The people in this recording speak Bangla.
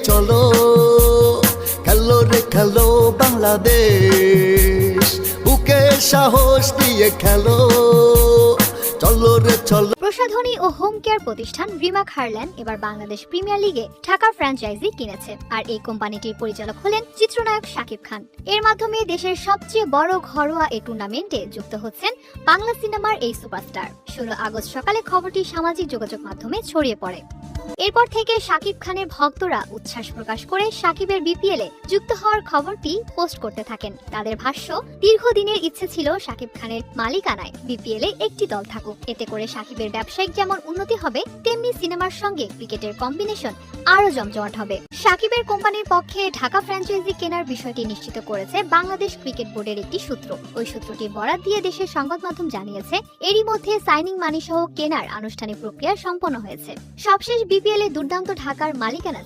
চলো, খেলো রে খেলো বাংলাদেশ, বুকে সাহস দিয়ে খেলো, চলো রে চলো। প্রসাধনী ও হোম কেয়ার প্রতিষ্ঠান রিমাক হারল্যান্ড এবার বাংলাদেশ প্রিমিয়ার লিগে ঢাকা ফ্র্যাঞ্চাইজি কিনেছে, আর এই কোম্পানিটির পরিচালক হলেন চিত্রনায়ক শাকিব খান। এর মাধ্যমে দেশের সবচেয়ে বড় ঘরোয়া এই টুর্নামেন্টে যুক্ত হচ্ছেন বাংলা সিনেমার এই সুপারস্টার। 16 আগস্ট সকালে খবরটি সামাজিক যোগাযোগ মাধ্যমে ছড়িয়ে পড়ে। এরপর থেকে শাকিব খানের ভক্তরা উচ্ছ্বাস প্রকাশ করে শাকিবের বিপিএল এ যুক্ত হওয়ার খবরটি পোস্ট করতে থাকেন। তাদের ভাষ্য, দীর্ঘদিনের ইচ্ছে ছিল শাকিব খানের মালিকানায় বিপিএল এ একটি দল থাকুক। এতে করে শাকিবের ব্যবসায়িক যেমন উন্নতি হবে, তেমনি সিনেমার সঙ্গে ক্রিকেটের কম্বিনেশন আরো জমজমাট হবে। শাকিবের কোম্পানির পক্ষে ঢাকা ফ্র্যাঞ্চাইজি কেনার বিষয়টি নিশ্চিত করেছে বাংলাদেশ ক্রিকেট বোর্ডের একটি সূত্র। ওই সূত্রটি বরাত দিয়ে দেশের সংবাদ মাধ্যম জানিয়েছে, এরই মধ্যে সাইনিং মানি সহ কেনার আনুষ্ঠানিক প্রক্রিয়া সম্পন্ন হয়েছে। সবশেষ বিপিএল এ দুর্দান্ত ঢাকার মালিকানা